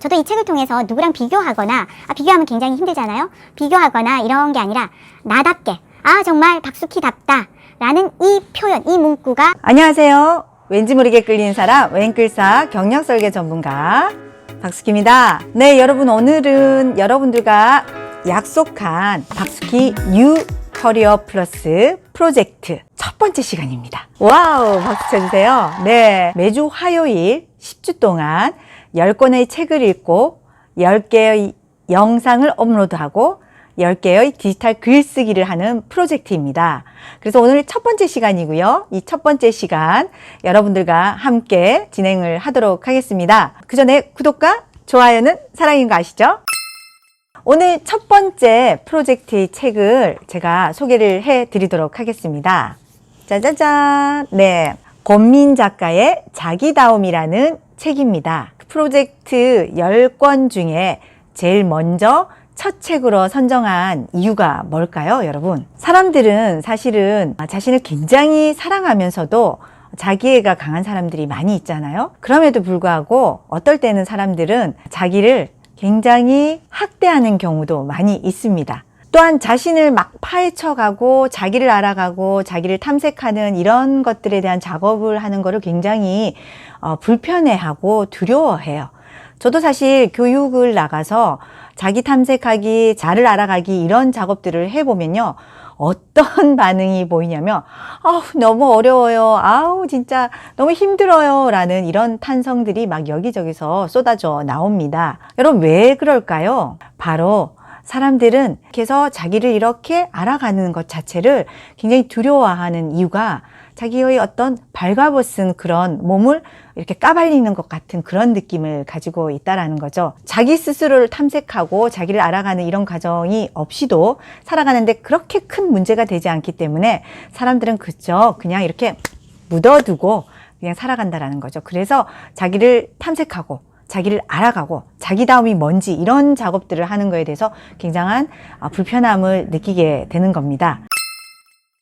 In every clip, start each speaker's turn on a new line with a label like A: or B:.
A: 저도 이 책을 통해서 누구랑 비교하거나 비교하면 굉장히 힘들잖아요. 비교하거나 이런 게 아니라 나답게 정말 박숙희답다 라는 이 표현, 이 문구가
B: 안녕하세요. 왠지 모르게 끌리는 사람 웬끌사 경력설계 전문가 박숙희입니다. 네, 여러분, 오늘은 여러분들과 약속한 박숙희 뉴 커리어 플러스 프로젝트 첫 번째 시간입니다. 와우, 박수 쳐주세요. 네, 매주 화요일 10주 동안 10권의 책을 읽고 10개의 영상을 업로드하고 10개의 디지털 글쓰기를 하는 프로젝트입니다. 그래서 오늘 첫 번째 시간이고요. 이 첫 번째 시간 여러분들과 함께 진행을 하도록 하겠습니다. 그 전에 구독과 좋아요는 사랑인 거 아시죠? 오늘 첫 번째 프로젝트의 책을 제가 소개를 해드리도록 하겠습니다. 짜자잔! 네, 권민 작가의 자기다움이라는 책입니다. 프로젝트 10권 중에 제일 먼저 첫 책으로 선정한 이유가 뭘까요, 여러분? 사람들은 사실은 자신을 굉장히 사랑하면서도 자기애가 강한 사람들이 많이 있잖아요. 그럼에도 불구하고 어떨 때는 사람들은 자기를 굉장히 학대하는 경우도 많이 있습니다. 또한 자신을 막 파헤쳐가고 자기를 알아가고 자기를 탐색하는 이런 것들에 대한 작업을 하는 거를 굉장히 불편해하고 두려워해요. 저도 사실 교육을 나가서 자기 탐색하기, 자를 알아가기 이런 작업들을 해보면요. 어떤 반응이 보이냐면 너무 어려워요. 진짜 너무 힘들어요. 라는 이런 탄성들이 막 여기저기서 쏟아져 나옵니다. 여러분, 왜 그럴까요? 바로 사람들은 그래서 자기를 이렇게 알아가는 것 자체를 굉장히 두려워하는 이유가 자기의 어떤 발가벗은 그런 몸을 이렇게 까발리는 것 같은 그런 느낌을 가지고 있다라는 거죠. 자기 스스로를 탐색하고 자기를 알아가는 이런 과정이 없이도 살아가는데 그렇게 큰 문제가 되지 않기 때문에 사람들은 그저 그냥 이렇게 묻어두고 그냥 살아간다라는 거죠. 그래서 자기를 탐색하고 자기를 알아가고 자기다움이 뭔지 이런 작업들을 하는 거에 대해서 굉장한 불편함을 느끼게 되는 겁니다.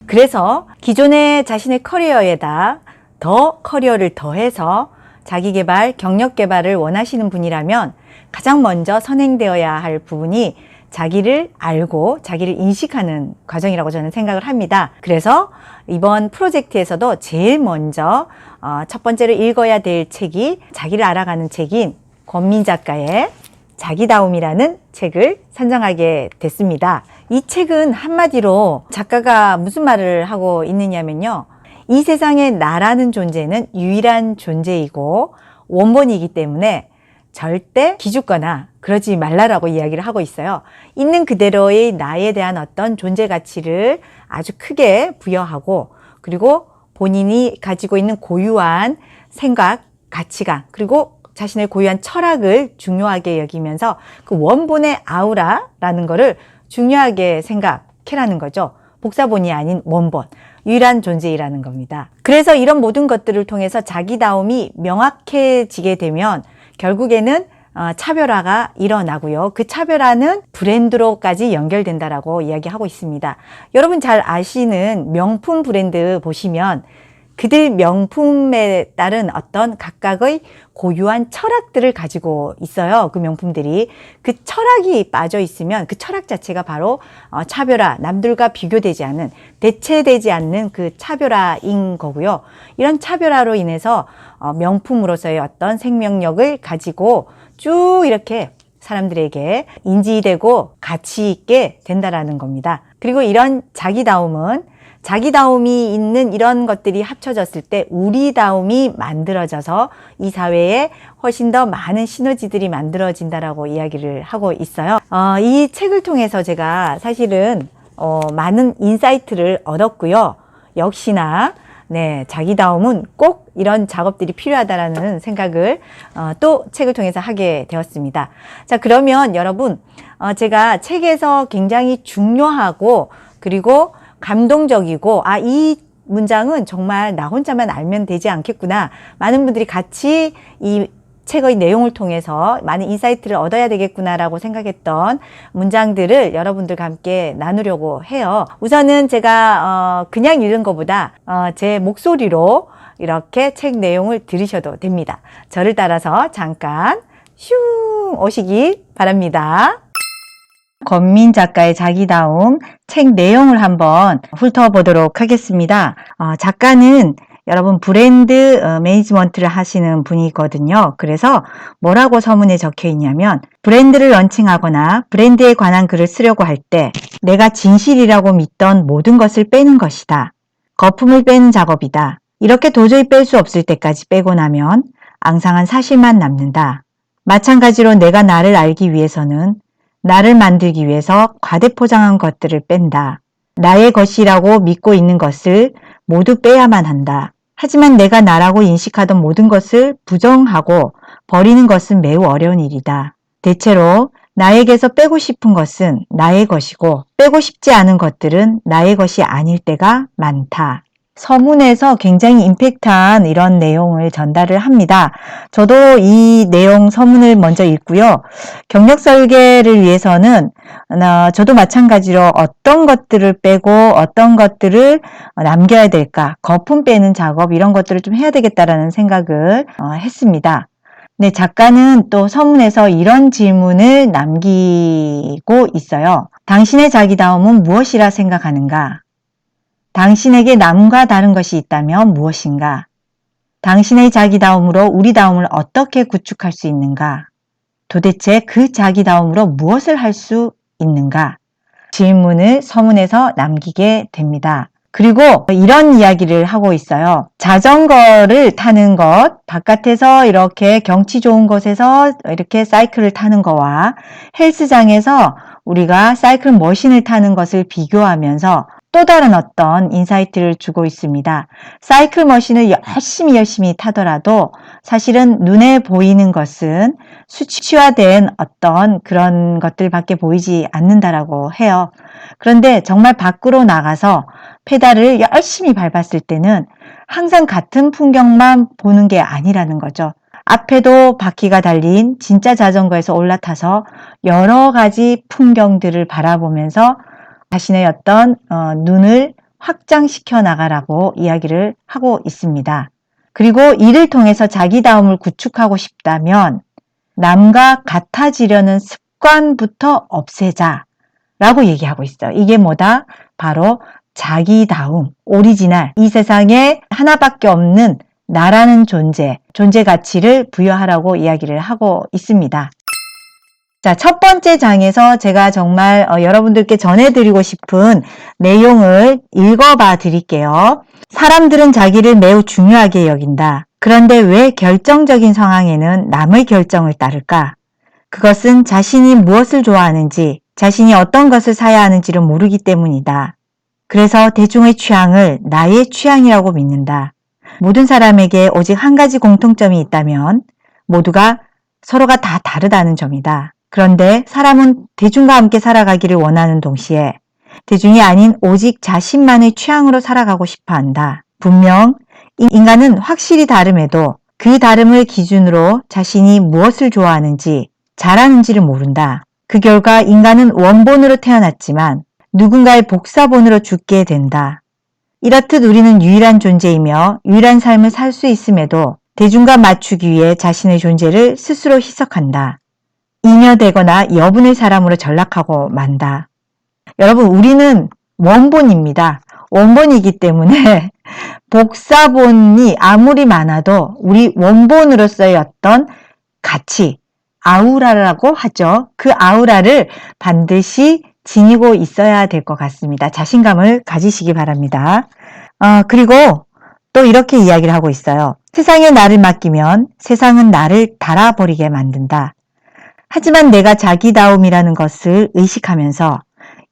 B: 그래서 기존의 자신의 커리어에다 더 커리어를 더해서 자기개발, 경력개발을 원하시는 분이라면 가장 먼저 선행되어야 할 부분이 자기를 알고 자기를 인식하는 과정이라고 저는 생각을 합니다. 그래서 이번 프로젝트에서도 제일 먼저 첫 번째로 읽어야 될 책이 자기를 알아가는 책인 권민 작가의 자기다움이라는 책을 선정하게 됐습니다. 이 책은 한마디로 작가가 무슨 말을 하고 있느냐면요. 이 세상에 나라는 존재는 유일한 존재이고 원본이기 때문에 절대 기죽거나 그러지 말라라고 이야기를 하고 있어요. 있는 그대로의 나에 대한 어떤 존재 가치를 아주 크게 부여하고 그리고 본인이 가지고 있는 고유한 생각, 가치관 그리고 자신의 고유한 철학을 중요하게 여기면서 그 원본의 아우라라는 거를 중요하게 생각해라는 거죠. 복사본이 아닌 원본, 유일한 존재이라는 겁니다. 그래서 이런 모든 것들을 통해서 자기다움이 명확해지게 되면 결국에는 차별화가 일어나고요. 그 차별화는 브랜드로까지 연결된다라고 이야기하고 있습니다. 여러분 잘 아시는 명품 브랜드 보시면 그들 명품에 따른 어떤 각각의 고유한 철학들을 가지고 있어요. 그 명품들이. 그 철학이 빠져 있으면 그 철학 자체가 바로 차별화, 남들과 비교되지 않는, 대체되지 않는 그 차별화인 거고요. 이런 차별화로 인해서 명품으로서의 어떤 생명력을 가지고 쭉 이렇게 사람들에게 인지되고 가치 있게 된다라는 겁니다. 그리고 이런 자기다움이 있는 이런 것들이 합쳐졌을 때 우리다움이 만들어져서 이 사회에 훨씬 더 많은 시너지들이 만들어진다라고 이야기를 하고 있어요. 이 책을 통해서 제가 사실은 많은 인사이트를 얻었고요. 역시나 자기다움은 꼭 이런 작업들이 필요하다라는 생각을 또 책을 통해서 하게 되었습니다. 자, 그러면 여러분, 제가 책에서 굉장히 중요하고 그리고 감동적이고 이 문장은 정말 나 혼자만 알면 되지 않겠구나. 많은 분들이 같이 이 책의 내용을 통해서 많은 인사이트를 얻어야 되겠구나라고 생각했던 문장들을 여러분들과 함께 나누려고 해요. 우선은 제가 그냥 읽은 것보다 제 목소리로 이렇게 책 내용을 들으셔도 됩니다. 저를 따라서 잠깐 슝 오시기 바랍니다. 권민 작가의 자기다움 책 내용을 한번 훑어보도록 하겠습니다. 작가는 여러분 브랜드 매니지먼트를 하시는 분이거든요. 그래서 뭐라고 서문에 적혀 있냐면 브랜드를 런칭하거나 브랜드에 관한 글을 쓰려고 할 때 내가 진실이라고 믿던 모든 것을 빼는 것이다. 거품을 빼는 작업이다. 이렇게 도저히 뺄 수 없을 때까지 빼고 나면 앙상한 사실만 남는다. 마찬가지로 내가 나를 알기 위해서는 나를 만들기 위해서 과대포장한 것들을 뺀다. 나의 것이라고 믿고 있는 것을 모두 빼야만 한다. 하지만 내가 나라고 인식하던 모든 것을 부정하고 버리는 것은 매우 어려운 일이다. 대체로 나에게서 빼고 싶은 것은 나의 것이고 빼고 싶지 않은 것들은 나의 것이 아닐 때가 많다. 서문에서 굉장히 임팩트한 이런 내용을 전달을 합니다. 저도 이 내용 서문을 먼저 읽고요. 경력 설계를 위해서는 저도 마찬가지로 어떤 것들을 빼고 어떤 것들을 남겨야 될까, 거품 빼는 작업 이런 것들을 좀 해야 되겠다라는 생각을 했습니다. 네, 작가는 또 서문에서 이런 질문을 남기고 있어요. 당신의 자기다움은 무엇이라 생각하는가? 당신에게 남과 다른 것이 있다면 무엇인가? 당신의 자기다움으로 우리다움을 어떻게 구축할 수 있는가? 도대체 그 자기다움으로 무엇을 할 수 있는가? 질문을 서문에서 남기게 됩니다. 그리고 이런 이야기를 하고 있어요. 자전거를 타는 것, 바깥에서 이렇게 경치 좋은 곳에서 이렇게 사이클을 타는 거와 헬스장에서 우리가 사이클 머신을 타는 것을 비교하면서 또 다른 어떤 인사이트를 주고 있습니다. 사이클 머신을 열심히 타더라도 사실은 눈에 보이는 것은 수치화된 어떤 그런 것들밖에 보이지 않는다라고 해요. 그런데 정말 밖으로 나가서 페달을 열심히 밟았을 때는 항상 같은 풍경만 보는 게 아니라는 거죠. 앞에도 바퀴가 달린 진짜 자전거에서 올라타서 여러 가지 풍경들을 바라보면서 자신의 어떤 눈을 확장시켜 나가라고 이야기를 하고 있습니다. 그리고 이를 통해서 자기다움을 구축하고 싶다면 남과 같아지려는 습관부터 없애자 라고 얘기하고 있어요. 이게 뭐다? 바로 자기다움, 오리지널, 이 세상에 하나밖에 없는 나라는 존재 가치를 부여하라고 이야기를 하고 있습니다. 자, 첫 번째 장에서 제가 정말 여러분들께 전해드리고 싶은 내용을 읽어봐 드릴게요. 사람들은 자기를 매우 중요하게 여긴다. 그런데 왜 결정적인 상황에는 남의 결정을 따를까? 그것은 자신이 무엇을 좋아하는지, 자신이 어떤 것을 사야 하는지를 모르기 때문이다. 그래서 대중의 취향을 나의 취향이라고 믿는다. 모든 사람에게 오직 한 가지 공통점이 있다면 모두가 서로가 다 다르다는 점이다. 그런데 사람은 대중과 함께 살아가기를 원하는 동시에 대중이 아닌 오직 자신만의 취향으로 살아가고 싶어 한다. 분명 인간은 확실히 다름에도 그 다름을 기준으로 자신이 무엇을 좋아하는지 잘하는지를 모른다. 그 결과 인간은 원본으로 태어났지만 누군가의 복사본으로 죽게 된다. 이렇듯 우리는 유일한 존재이며 유일한 삶을 살 수 있음에도 대중과 맞추기 위해 자신의 존재를 스스로 희석한다. 잉여되거나 여분의 사람으로 전락하고 만다. 여러분, 우리는 원본입니다. 원본이기 때문에 복사본이 아무리 많아도 우리 원본으로서의 어떤 가치, 아우라라고 하죠. 그 아우라를 반드시 지니고 있어야 될 것 같습니다. 자신감을 가지시기 바랍니다. 그리고 또 이렇게 이야기를 하고 있어요. 세상에 나를 맡기면 세상은 나를 달아버리게 만든다. 하지만 내가 자기다움이라는 것을 의식하면서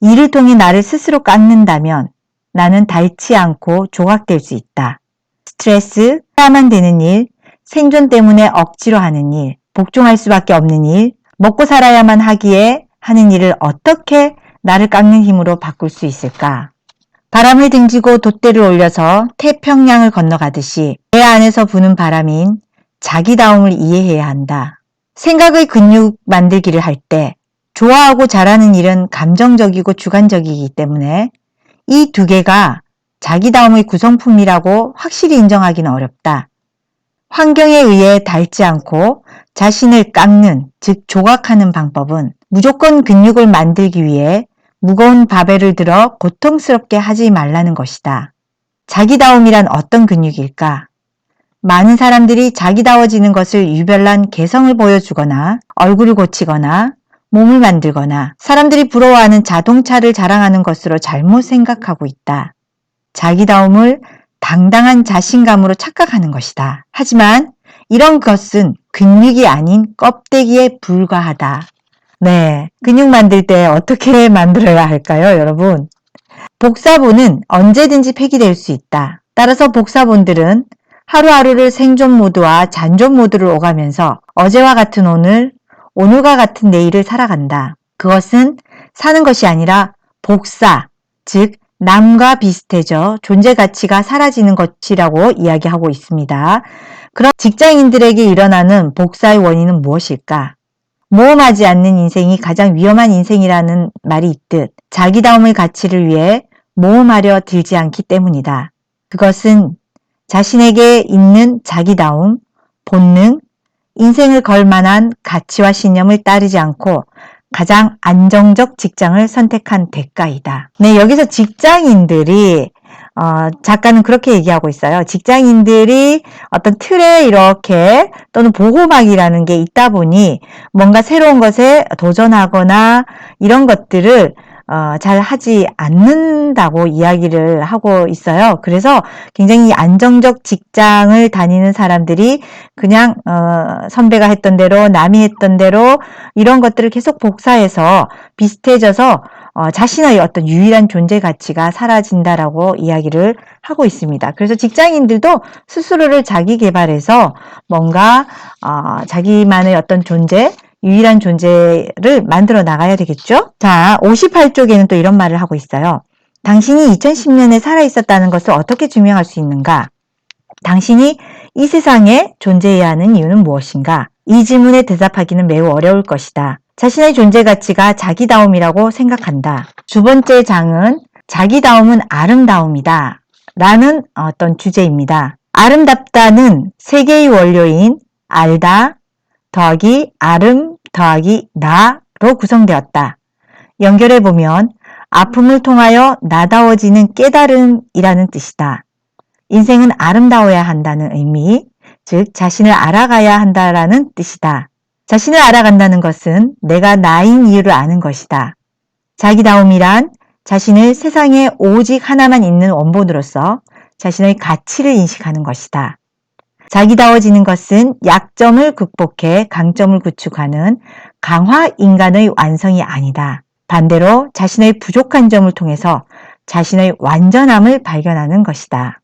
B: 이를 통해 나를 스스로 깎는다면 나는 닳지 않고 조각될 수 있다. 스트레스, 해야만 되는 일, 생존 때문에 억지로 하는 일, 복종할 수밖에 없는 일, 먹고 살아야만 하기에 하는 일을 어떻게 나를 깎는 힘으로 바꿀 수 있을까? 바람을 등지고 돛대를 올려서 태평양을 건너가듯이 내 안에서 부는 바람인 자기다움을 이해해야 한다. 생각의 근육 만들기를 할 때 좋아하고 잘하는 일은 감정적이고 주관적이기 때문에 이 두 개가 자기다움의 구성품이라고 확실히 인정하기는 어렵다. 환경에 의해 닳지 않고 자신을 깎는, 즉 조각하는 방법은 무조건 근육을 만들기 위해 무거운 바벨을 들어 고통스럽게 하지 말라는 것이다. 자기다움이란 어떤 근육일까? 많은 사람들이 자기다워지는 것을 유별난 개성을 보여주거나 얼굴을 고치거나 몸을 만들거나 사람들이 부러워하는 자동차를 자랑하는 것으로 잘못 생각하고 있다. 자기다움을 당당한 자신감으로 착각하는 것이다. 하지만 이런 것은 근육이 아닌 껍데기에 불과하다. 네, 근육 만들 때 어떻게 만들어야 할까요, 여러분? 복사본은 언제든지 폐기될 수 있다. 따라서 복사본들은 하루하루를 생존 모드와 잔존 모드를 오가면서 어제와 같은 오늘, 오늘과 같은 내일을 살아간다. 그것은 사는 것이 아니라 복사, 즉 남과 비슷해져 존재 가치가 사라지는 것이라고 이야기하고 있습니다. 그럼 직장인들에게 일어나는 복사의 원인은 무엇일까? 모험하지 않는 인생이 가장 위험한 인생이라는 말이 있듯 자기다움의 가치를 위해 모험하려 들지 않기 때문이다. 그것은 자신에게 있는 자기다움, 본능, 인생을 걸 만한 가치와 신념을 따르지 않고 가장 안정적 직장을 선택한 대가이다. 네, 여기서 직장인들이 작가는 그렇게 얘기하고 있어요. 직장인들이 어떤 틀에 이렇게 또는 보호막이라는 게 있다 보니 뭔가 새로운 것에 도전하거나 이런 것들을 잘 하지 않는다고 이야기를 하고 있어요. 그래서 굉장히 안정적 직장을 다니는 사람들이 그냥 선배가 했던 대로 남이 했던 대로 이런 것들을 계속 복사해서 비슷해져서 자신의 어떤 유일한 존재 가치가 사라진다라고 이야기를 하고 있습니다. 그래서 직장인들도 스스로를 자기 개발해서 뭔가 자기만의 어떤 존재, 유일한 존재를 만들어 나가야 되겠죠? 자, 58쪽에는 또 이런 말을 하고 있어요. 당신이 2010년에 살아있었다는 것을 어떻게 증명할 수 있는가? 당신이 이 세상에 존재해야 하는 이유는 무엇인가? 이 질문에 대답하기는 매우 어려울 것이다. 자신의 존재 가치가 자기다움이라고 생각한다. 두 번째 장은 자기다움은 아름다움이다 라는 어떤 주제입니다. 아름답다는 세 개의 원료인 알다 더하기 아름 더하기 나로 구성되었다. 연결해보면 아픔을 통하여 나다워지는 깨달음이라는 뜻이다. 인생은 아름다워야 한다는 의미, 즉 자신을 알아가야 한다라는 뜻이다. 자신을 알아간다는 것은 내가 나인 이유를 아는 것이다. 자기다움이란 자신을 세상에 오직 하나만 있는 원본으로서 자신의 가치를 인식하는 것이다. 자기다워지는 것은 약점을 극복해 강점을 구축하는 강화 인간의 완성이 아니다. 반대로 자신의 부족한 점을 통해서 자신의 완전함을 발견하는 것이다.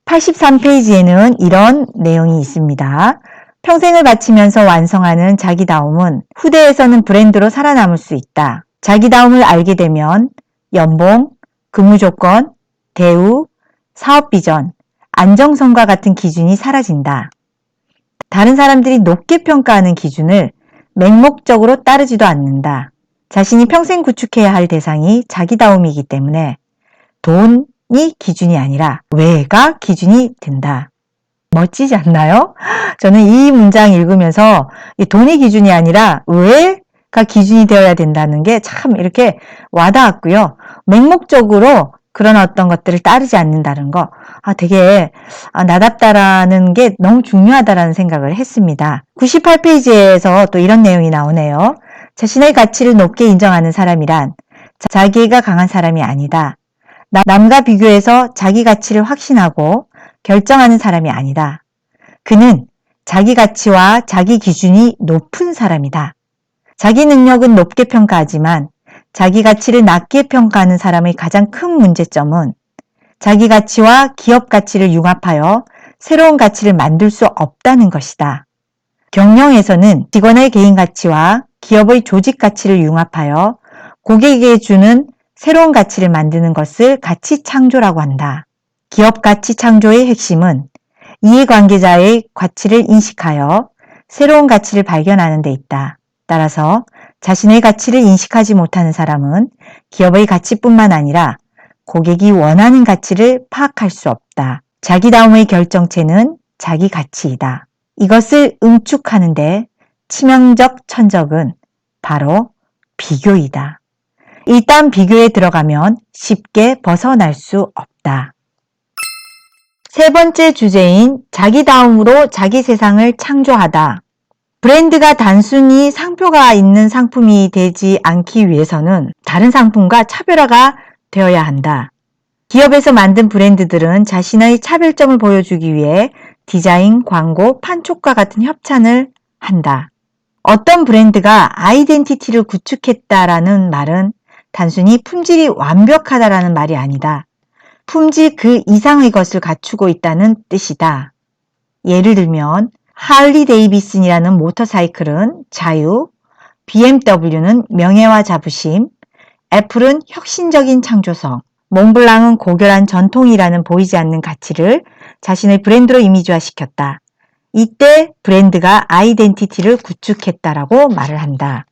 B: 83페이지에는 이런 내용이 있습니다. 평생을 바치면서 완성하는 자기다움은 후대에서는 브랜드로 살아남을 수 있다. 자기다움을 알게 되면 연봉, 근무 조건, 대우, 사업 비전, 안정성과 같은 기준이 사라진다. 다른 사람들이 높게 평가하는 기준을 맹목적으로 따르지도 않는다. 자신이 평생 구축해야 할 대상이 자기다움이기 때문에 돈이 기준이 아니라 왜가 기준이 된다. 멋지지 않나요? 저는 이 문장 읽으면서 돈이 기준이 아니라 왜가 기준이 되어야 된다는 게 참 이렇게 와닿았고요. 맹목적으로 그런 어떤 것들을 따르지 않는다는 거, 되게 나답다라는 게 너무 중요하다라는 생각을 했습니다. 98페이지에서 또 이런 내용이 나오네요. 자신의 가치를 높게 인정하는 사람이란 자기가 강한 사람이 아니다. 남과 비교해서 자기 가치를 확신하고 결정하는 사람이 아니다. 그는 자기 가치와 자기 기준이 높은 사람이다. 자기 능력은 높게 평가하지만 자기 가치를 낮게 평가하는 사람의 가장 큰 문제점은 자기 가치와 기업 가치를 융합하여 새로운 가치를 만들 수 없다는 것이다. 경영에서는 직원의 개인 가치와 기업의 조직 가치를 융합하여 고객에게 주는 새로운 가치를 만드는 것을 가치 창조라고 한다. 기업 가치 창조의 핵심은 이해관계자의 가치를 인식하여 새로운 가치를 발견하는 데 있다. 따라서 자신의 가치를 인식하지 못하는 사람은 기업의 가치뿐만 아니라 고객이 원하는 가치를 파악할 수 없다. 자기다움의 결정체는 자기 가치이다. 이것을 응축하는데 치명적 천적은 바로 비교이다. 일단 비교에 들어가면 쉽게 벗어날 수 없다. 세 번째 주제인 자기다움으로 자기 세상을 창조하다. 브랜드가 단순히 상표가 있는 상품이 되지 않기 위해서는 다른 상품과 차별화가 되어야 한다. 기업에서 만든 브랜드들은 자신의 차별점을 보여주기 위해 디자인, 광고, 판촉과 같은 협찬을 한다. 어떤 브랜드가 아이덴티티를 구축했다라는 말은 단순히 품질이 완벽하다라는 말이 아니다. 품질 그 이상의 것을 갖추고 있다는 뜻이다. 예를 들면 할리 데이비슨이라는 모터사이클은 자유, BMW는 명예와 자부심, 애플은 혁신적인 창조성, 몽블랑은 고결한 전통이라는 보이지 않는 가치를 자신의 브랜드로 이미지화시켰다. 이때 브랜드가 아이덴티티를 구축했다라고 말을 한다.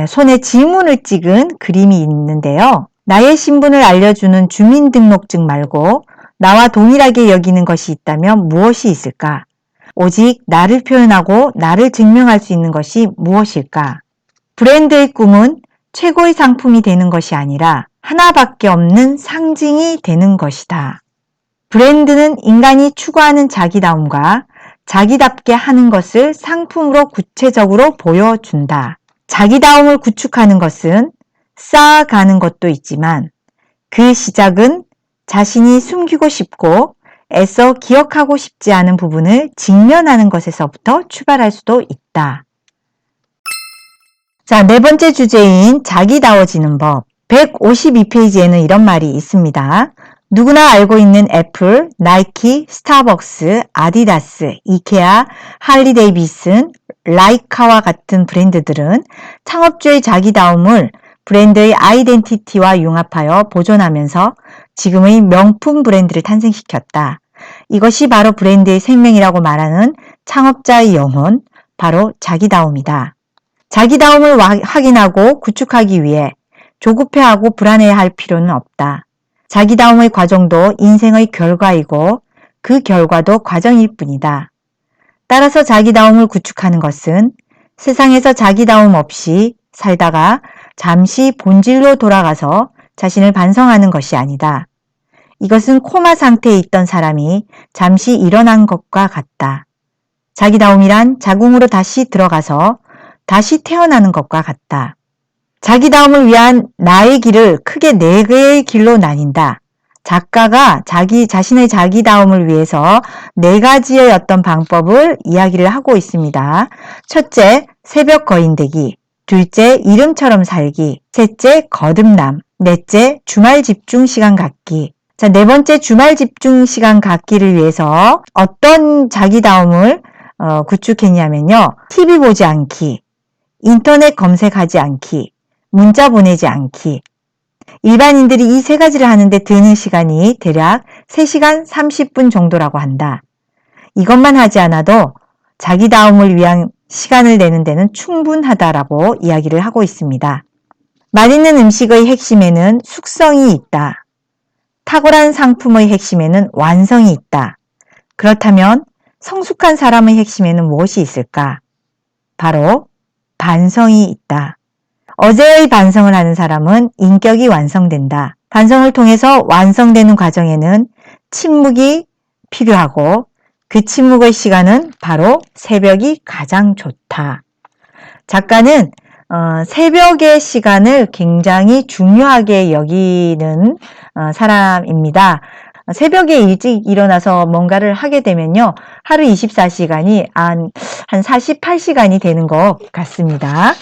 B: 손에 지문을 찍은 그림이 있는데요. 나의 신분을 알려주는 주민등록증 말고 나와 동일하게 여기는 것이 있다면 무엇이 있을까? 오직 나를 표현하고 나를 증명할 수 있는 것이 무엇일까? 브랜드의 꿈은 최고의 상품이 되는 것이 아니라 하나밖에 없는 상징이 되는 것이다. 브랜드는 인간이 추구하는 자기다움과 자기답게 하는 것을 상품으로 구체적으로 보여준다. 자기다움을 구축하는 것은 쌓아가는 것도 있지만 그 시작은 자신이 숨기고 싶고 애써 기억하고 싶지 않은 부분을 직면하는 것에서부터 출발할 수도 있다. 자, 네 번째 주제인 자기다워지는 법. 152페이지에는 이런 말이 있습니다. 누구나 알고 있는 애플, 나이키, 스타벅스, 아디다스, 이케아, 할리 데이비슨, 라이카와 같은 브랜드들은 창업주의 자기다움을 브랜드의 아이덴티티와 융합하여 보존하면서 지금의 명품 브랜드를 탄생시켰다. 이것이 바로 브랜드의 생명이라고 말하는 창업자의 영혼, 바로 자기다움이다. 자기다움을 확인하고 구축하기 위해 조급해하고 불안해할 필요는 없다. 자기다움의 과정도 인생의 결과이고 그 결과도 과정일 뿐이다. 따라서 자기다움을 구축하는 것은 세상에서 자기다움 없이 살다가 잠시 본질로 돌아가서 자신을 반성하는 것이 아니다. 이것은 코마 상태에 있던 사람이 잠시 일어난 것과 같다. 자기다움이란 자궁으로 다시 들어가서 다시 태어나는 것과 같다. 자기다움을 위한 나의 길을 크게 네 개의 길로 나뉜다. 작가가 자신의 자기다움을 위해서 네 가지의 어떤 방법을 이야기를 하고 있습니다. 첫째, 새벽 거인되기. 둘째, 이름처럼 살기. 셋째, 거듭남. 넷째, 주말 집중 시간 갖기. 자, 네 번째 주말 집중 시간 갖기를 위해서 어떤 자기다움을 구축했냐면요. TV 보지 않기, 인터넷 검색하지 않기, 문자 보내지 않기. 일반인들이 이 세 가지를 하는데 드는 시간이 대략 3시간 30분 정도라고 한다. 이것만 하지 않아도 자기다움을 위한 시간을 내는 데는 충분하다라고 이야기를 하고 있습니다. 맛있는 음식의 핵심에는 숙성이 있다. 탁월한 상품의 핵심에는 완성이 있다. 그렇다면 성숙한 사람의 핵심에는 무엇이 있을까? 바로 반성이 있다. 어제의 반성을 하는 사람은 인격이 완성된다. 반성을 통해서 완성되는 과정에는 침묵이 필요하고 그 침묵의 시간은 바로 새벽이 가장 좋다. 작가는 새벽의 시간을 굉장히 중요하게 여기는 사람입니다. 새벽에 일찍 일어나서 뭔가를 하게 되면요. 하루 24시간이 한 48시간이 되는 것 같습니다.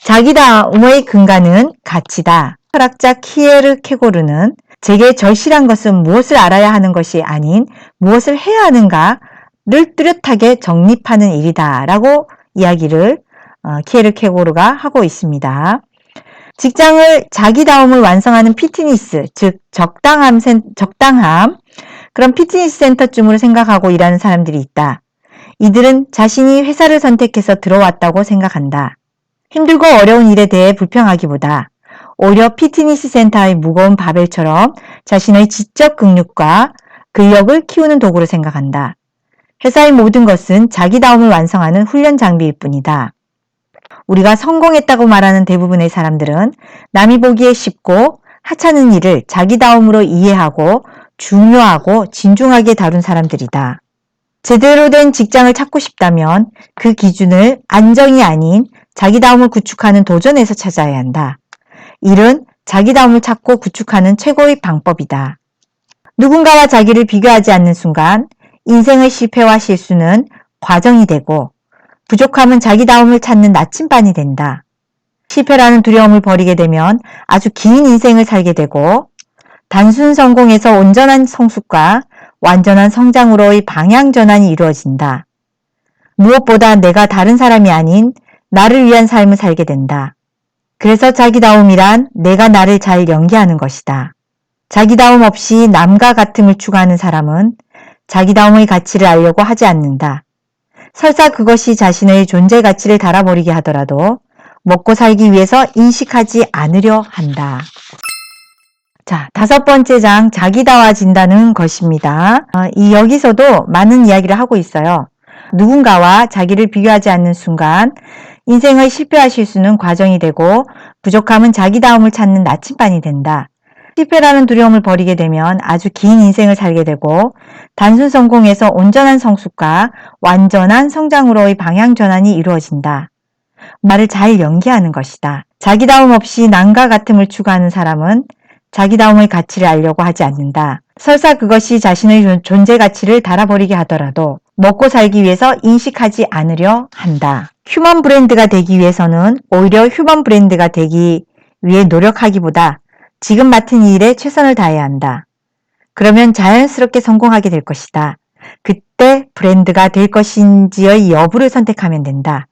B: 자기다움의 근간은 가치다. 철학자 키에르케고르는 제게 절실한 것은 무엇을 알아야 하는 것이 아닌 무엇을 해야 하는가를 뚜렷하게 정립하는 일이다 라고 이야기를 키에르케고르가 하고 있습니다. 직장을 자기다움을 완성하는 피트니스, 즉 적당함 그런 피트니스 센터쯤으로 생각하고 일하는 사람들이 있다. 이들은 자신이 회사를 선택해서 들어왔다고 생각한다. 힘들고 어려운 일에 대해 불평하기보다 오히려 피트니스 센터의 무거운 바벨처럼 자신의 지적 근육과 근력을 키우는 도구로 생각한다. 회사의 모든 것은 자기다움을 완성하는 훈련 장비일 뿐이다. 우리가 성공했다고 말하는 대부분의 사람들은 남이 보기에 쉽고 하찮은 일을 자기다움으로 이해하고 중요하고 진중하게 다룬 사람들이다. 제대로 된 직장을 찾고 싶다면 그 기준을 안정이 아닌 자기다움을 구축하는 도전에서 찾아야 한다. 일은 자기다움을 찾고 구축하는 최고의 방법이다. 누군가와 자기를 비교하지 않는 순간 인생의 실패와 실수는 과정이 되고 부족함은 자기다움을 찾는 나침반이 된다. 실패라는 두려움을 버리게 되면 아주 긴 인생을 살게 되고 단순 성공에서 온전한 성숙과 완전한 성장으로의 방향 전환이 이루어진다. 무엇보다 내가 다른 사람이 아닌 나를 위한 삶을 살게 된다. 그래서 자기다움이란 내가 나를 잘 연기하는 것이다. 자기다움 없이 남과 같음을 추구하는 사람은 자기다움의 가치를 알려고 하지 않는다. 설사 그것이 자신의 존재 가치를 달아버리게 하더라도 먹고 살기 위해서 인식하지 않으려 한다. 자, 5번째 장, 자기다워진다는 것입니다. 여기서도 많은 이야기를 하고 있어요. 누군가와 자기를 비교하지 않는 순간 인생의 실패와 실수는 과정이 되고 부족함은 자기다움을 찾는 나침반이 된다. 실패라는 두려움을 버리게 되면 아주 긴 인생을 살게 되고 단순 성공에서 온전한 성숙과 완전한 성장으로의 방향 전환이 이루어진다. 말을 잘 연기하는 것이다. 자기다움 없이 남과 같음을 추구하는 사람은 자기다움의 가치를 알려고 하지 않는다. 설사 그것이 자신의 존재 가치를 달아버리게 하더라도 먹고 살기 위해서 인식하지 않으려 한다. 휴먼 브랜드가 되기 위해서는 오히려 휴먼 브랜드가 되기 위해 노력하기보다 지금 맡은 일에 최선을 다해야 한다. 그러면 자연스럽게 성공하게 될 것이다. 그때 브랜드가 될 것인지의 여부를 선택하면 된다.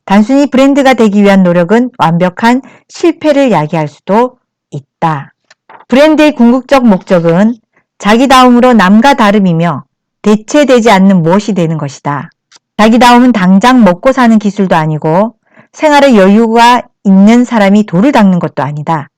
B: 단순히 브랜드가 되기 위한 노력은 완벽한 실패를 야기할 수도 있다. 브랜드의 궁극적 목적은 자기다움으로 남과 다름이며 대체되지 않는 무엇이 되는 것이다. 자기다움은 당장 먹고 사는 기술도 아니고 생활에 여유가 있는 사람이 돌을 닦는 것도 아니다.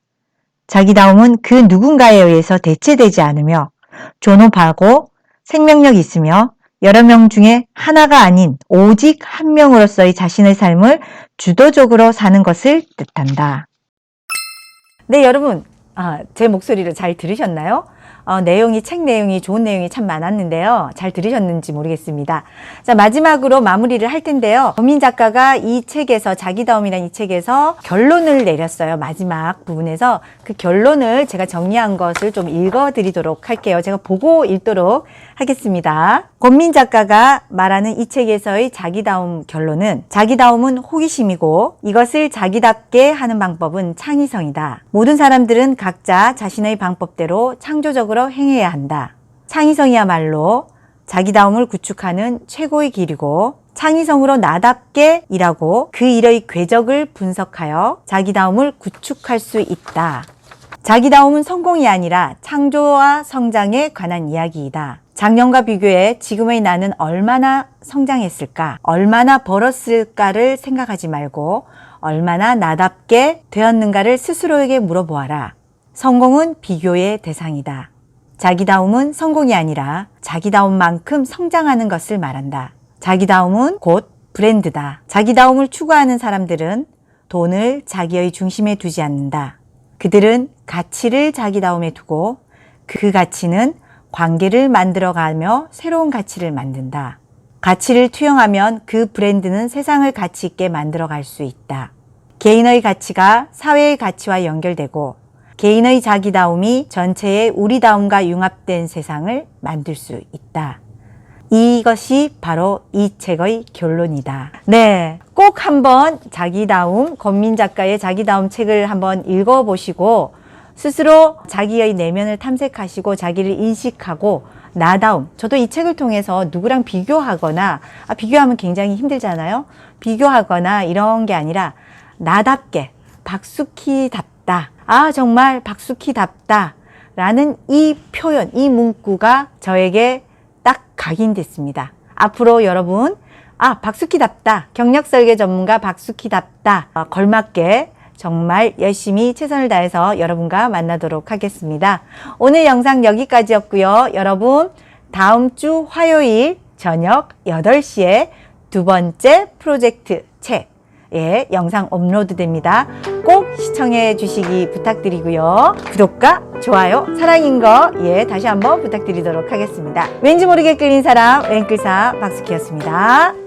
B: 자기다움은 그 누군가에 의해서 대체되지 않으며 존엄하고 생명력이 있으며 여러 명 중에 하나가 아닌 오직 한 명으로서의 자신의 삶을 주도적으로 사는 것을 뜻한다. 네, 여러분. 제 목소리를 잘 들으셨나요? 책 내용이 좋은 내용이 참 많았는데요. 잘 들으셨는지 모르겠습니다. 자, 마지막으로 마무리를 할 텐데요. 권민 작가가 이 책에서 자기다움이라는 이 책에서 결론을 내렸어요. 마지막 부분에서 그 결론을 제가 정리한 것을 좀 읽어드리도록 할게요. 제가 보고 읽도록 하겠습니다. 권민 작가가 말하는 이 책에서의 자기다움 결론은 자기다움은 호기심이고 이것을 자기답게 하는 방법은 창의성이다. 모든 사람들은 각자 자신의 방법대로 창조적으로 행해야 한다. 창의성이야말로 자기다움을 구축하는 최고의 길이고 창의성으로 나답게 일하고 그 일의 궤적을 분석하여 자기다움을 구축할 수 있다. 자기다움은 성공이 아니라 창조와 성장에 관한 이야기이다. 작년과 비교해 지금의 나는 얼마나 성장했을까, 얼마나 벌었을까를 생각하지 말고 얼마나 나답게 되었는가를 스스로에게 물어보아라. 성공은 비교의 대상이다. 자기다움은 성공이 아니라 자기다움만큼 성장하는 것을 말한다. 자기다움은 곧 브랜드다. 자기다움을 추구하는 사람들은 돈을 자기의 중심에 두지 않는다. 그들은 가치를 자기다움에 두고 그 가치는 관계를 만들어가며 새로운 가치를 만든다. 가치를 투영하면 그 브랜드는 세상을 가치 있게 만들어갈 수 있다. 개인의 가치가 사회의 가치와 연결되고 개인의 자기다움이 전체의 우리다움과 융합된 세상을 만들 수 있다. 이것이 바로 이 책의 결론이다. 네, 꼭 한번 자기다움, 권민 작가의 자기다움 책을 한번 읽어보시고 스스로 자기의 내면을 탐색하시고 자기를 인식하고 나다움, 저도 이 책을 통해서 누구랑 비교하거나 비교하면 굉장히 힘들잖아요. 비교하거나 이런 게 아니라 나답게 박숙희답다. 정말 박숙희답다 라는 이 표현, 이 문구가 저에게 딱 각인됐습니다. 앞으로 여러분 박숙희답다, 경력설계 전문가 박숙희답다 걸맞게 정말 열심히 최선을 다해서 여러분과 만나도록 하겠습니다. 오늘 영상 여기까지였고요. 여러분 다음 주 화요일 저녁 8시에 두 번째 프로젝트 책, 예, 영상 업로드 됩니다. 꼭 시청해 주시기 부탁드리고요. 구독과 좋아요, 사랑인 거, 예, 다시 한번 부탁드리도록 하겠습니다. 왠지 모르게 끌린 사람, 웬끌사 박숙희였습니다.